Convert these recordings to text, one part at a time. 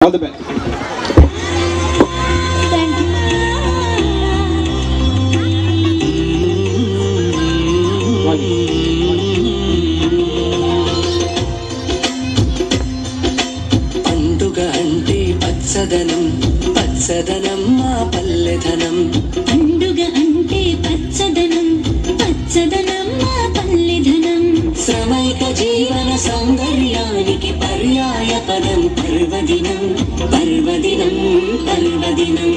All the best. Thank you. పండుగ అంటే పచ్చదనం పచ్చదనం మా పల్లెధనం పండుగ అంటే పచ్చదనం పచ్చదనం మా పల్లెధనం శ్రమైక జీవన సౌందర్యానికి పర్యాయ పదం పర్వదినం పర్వదినం పర్వదినం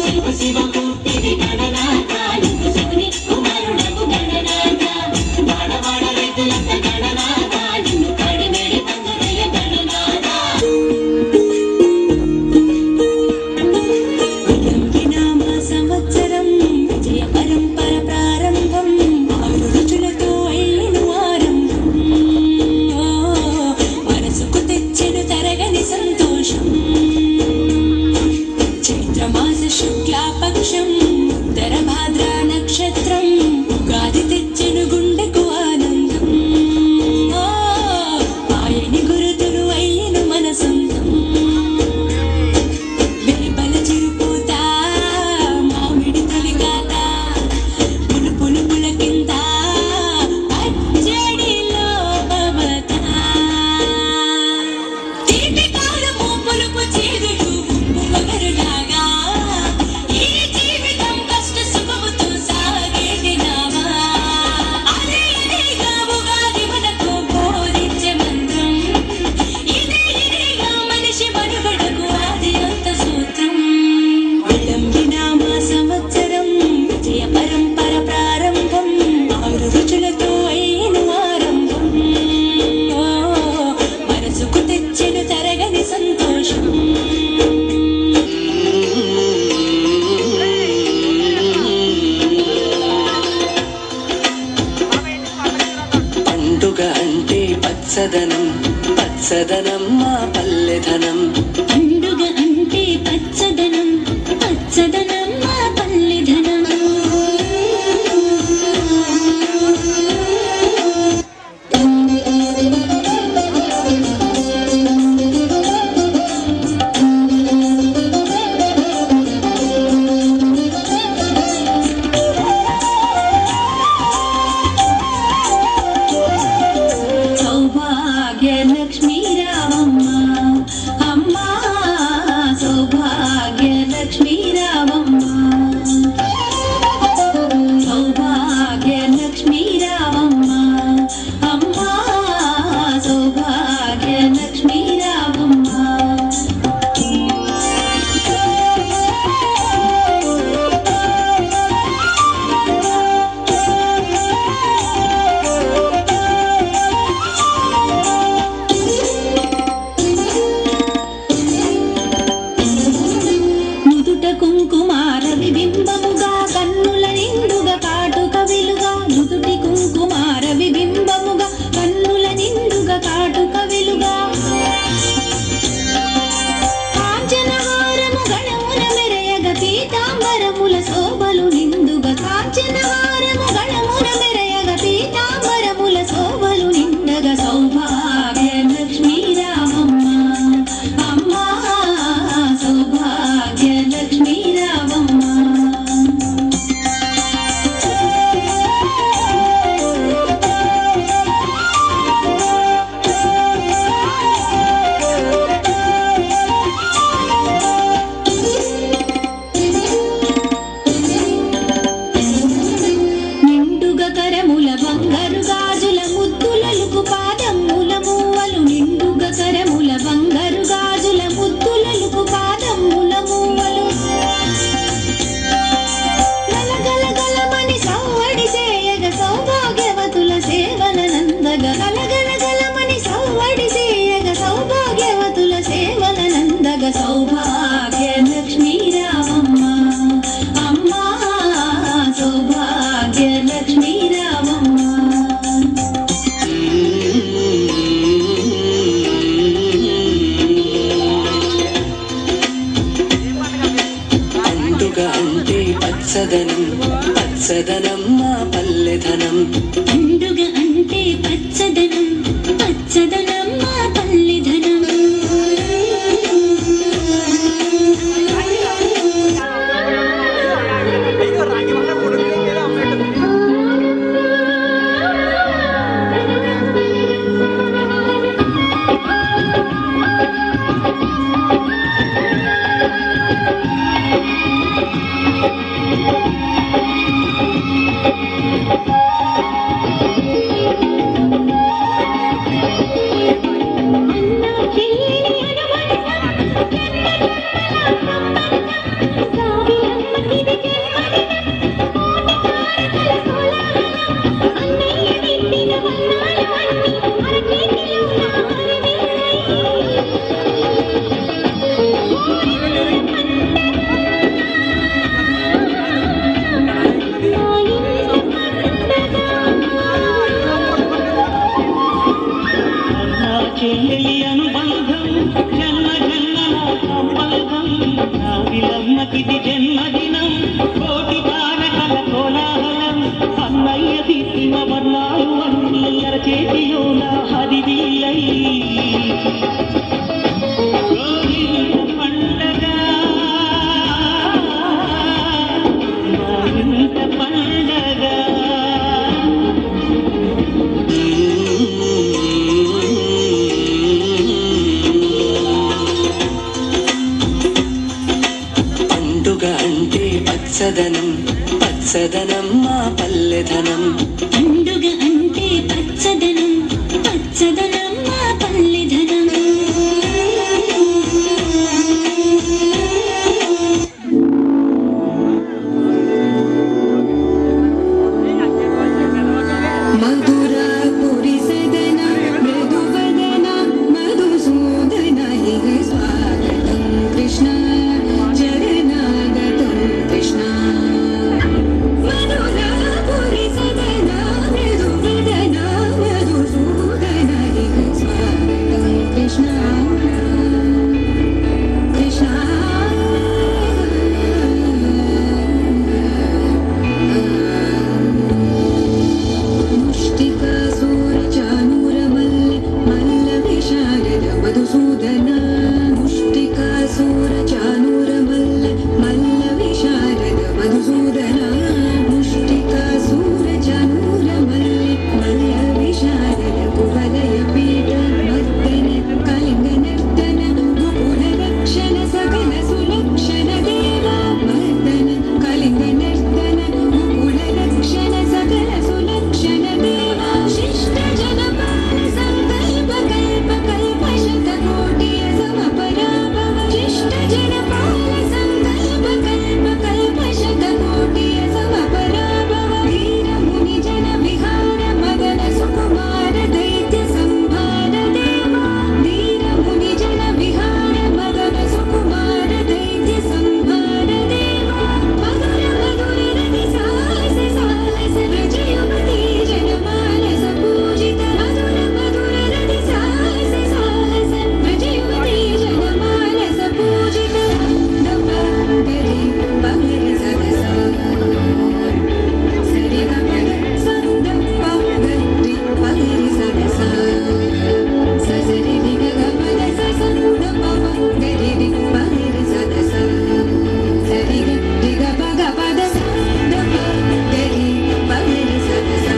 శివ శివ కూర్తిది గణనాథ శివుని కుమారుడకు గణనాథ వాడవాడ రైతులంత గణనాథ నిన్ను కడిమేడి పందురయ్య గణనాథ వినామ సంవత్సరం విజయ పరంపర ప్రారంభం ఆరు రుచులతో అయ్యను ఆరంభం మనసుకు తెచ్చెను తరగని సంతోషం చైత్రమాస శుక్లాపక్షం ఉత్తర భాద్ర నక్షత్రం ఉగాది తెచ్చెను గుండెకు ఆనందం ఆయని గురుతులు అయ్యను మన సొంతం వేపల చిరుపూత మామిడి తొలిగాత పులుపులు పులకింత పచ్చడిలో మమత తీపి కారము పులుపు చేదులు ఉప్పు వగరులాగా ఈ జీవితం కష్ట సుఖముతో సాగేటి నావా అదే ఇదేగా ఉగాది మనకు బోధించే మంత్రం ఇదేగా మనిషి మనుగడకు ఆది అంత సూత్రం వినామ సంవత్సరం విజయ పరంపర ప్రారంభం ఆరు రుచులతో అయ్యను ఆరంభం మనసుకు తెచ్చెను తరగని సంతోషం పండుగ అంటే పచ్చదనం పచ్చదనం మా పల్లెధనం పండుగ అంటే పచ్చదనం పచ్చదనం మా పల్లెధనం సౌభాగ్య లక్ష్మీ రామమ్మ అమ్మ సౌభాగ్య లక్ష్మీ రామమ్మ సౌభాగ్య లక్ష్మీ రామమ్మ అమ్మ సౌభాగ్య లక్ష్మీ రామమ్మ నుదుట కుంకుమార విబింబముగా కన్నుల నిండుగా కాటుక వెలుగా నుదుటి కుంకుమార విబింబముగా కన్నుల నిండుగా కాటుక వెలుగా కాంచనహారము గణమున మెరయగ పీతాంబరముల శోభలు నిండుగా కాంచనహారము గణమున మెరయగ పీతాంబరముల శోభలు నిండగా సౌభాగ్య లక్ష్మీ రామమ్మ అమ్మ సౌభాగ్య లక్ష్మీ రామమ్మ నిండుగ కరముల బంగారు గాజుల ముద్దులలుకు పాదముల మూవలు నిండుగ కరముల బంగారు గాజుల ముద్దులలుకు పాదముల మూవలు గలగలగలమని సవ్వడి చేయగ సౌభాగ్యవతుల సేవల నందగ గలగలగలమని సవ్వడి చేయగ సౌభాగ్యవతుల సేవల నందగ సౌభాగ్య లక్ష్మీ రామమ్మ అమ్మ సౌభాగ్య లక్ష్మీ రామమ్మ పండుగ అంటే పచ్చదనం పచ్చదనం మా పల్లెధనం పండుగ అంటే పచ్చ చెల్లెలి అనుబంధం జన్మ జన్మల సంబంధం విలమ్మకిది జన్మదినం కోటి తారకల కోలాహలం అన్నయ్య తీసిన వర్ణాలు అన్నీ అరచేతిలోన హరివిల్లై పండగ పండగ పచ్చదనం పచ్చదనం మా పల్లెధనం పండుగ అంటే పచ్చదనం పచ్చదనం మా పల్లెధనం మధురాపురి సదన మృదువదన మధుసూదన హే స్వాగతం కృష్ణ చరణాగతం కృష్ణ మధురాపురి సదన మృదువదన మధుసూదన హే స్వాగతం కృష్ణ కృష్ణ मुष्टिकासुरचानूरमल्ल मल्लविशारद मधुसूदन मुष्टिकासुरचानूरमल्ल मल्लविशारद मधुसूदन मुष्टिकासुरचानूरमल्ल मल्लविशारद कुवलयपीठ मर्दन कलिङ्गनर्दन गोकुलरक्षण सकल सुलक्षण देवा मर्दन कलिङ्गनर्दन गोकुलरक्षण सकल सुलक्षण देवा शिष्ट जनपाल संकल्प कल्प कल्प शतकोटिय समपराभव शिष्ट जनपाल संकल्प कल्प कल्प शतकोटिय समपराभव वीर मुनि जन विहार मदन सुकुमार दैत्य संहार देवा वीर मुनि जन विहार मदन सुकुमार दैत्य संहार देवा मधुर मधुर रति साहस साहस व्रजयुवती जनमानस पूजित मधुर मधुर रति साहस साहस व्रजयुवती जनमानस पूजित दपगरि पगरि सदसा सरि गपग संदपगरि पगरि सदसा ससरि दिग गपग ससंदपगरि पगरि सदसा सरि दिग पग पद संदपगरि पगरि सदसा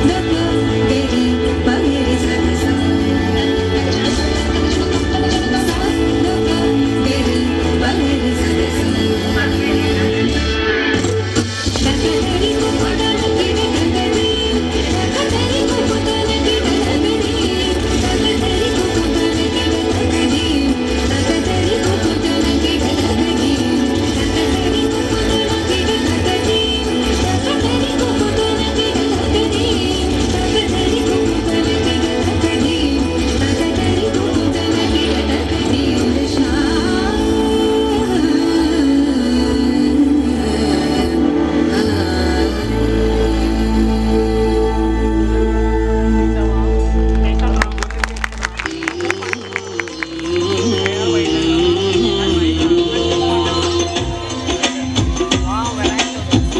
दपगरि पगरि सदसा दपगरि पगरि सदसा दगदरि कुपदन गिरगदरि दगदरि कुपदन गिरगदरि दगदरि कुपदन गिरगदरि दगदरि कुपदन गिरगदरि दगदरि कुपदन गिरगदरि दगदरि कुपदन गिरगदरि दगदरि कुपदन गिरगदरि दगदरि कुपदन गिरगदरि कृष्ण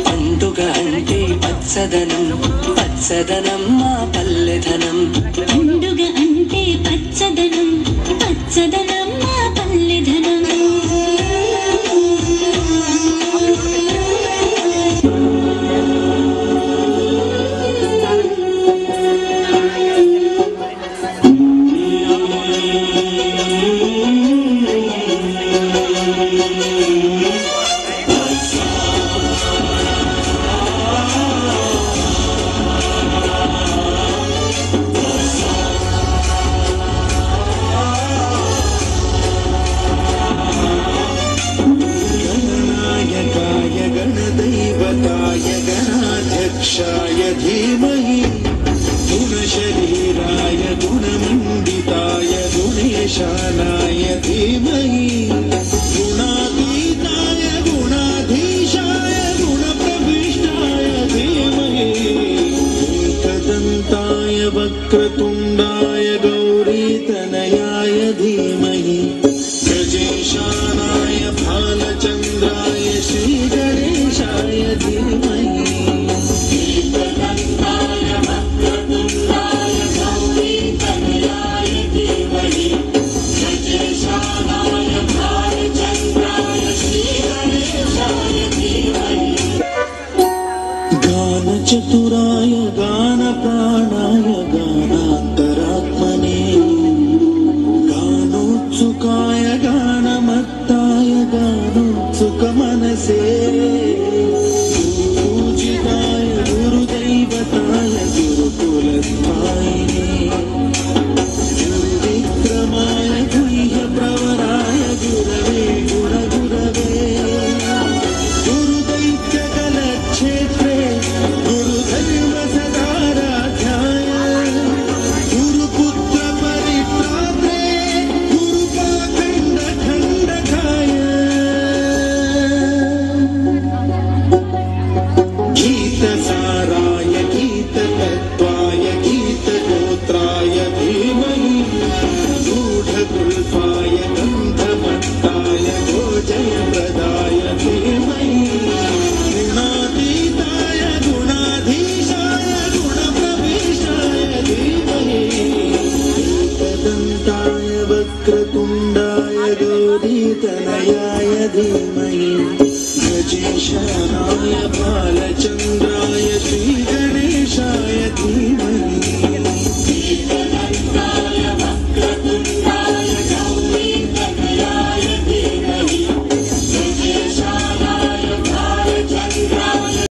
పండుగ అంటే పచ్చదనం పచ్చదనం మా పల్లెధనం పండుగ అంటే పచ్చదనం పచ్చదనం మా పల్లెధనం गणनायकाय गणदैवताय गणाध्यक्षाय धीमहि गुणशरीराय गुणमण्डिताय गुणेशानाय धीमहि गुणातीताय गुणाधीशाय गुणप्रविष्टाय धीमहि एकदन्ताय वक्रतुण्डाय गौरीतनयाय धीमहि गजेशानाय भालचन्द्राय श्रीगणेशाय धीमहि चतुराय गानप्राणाय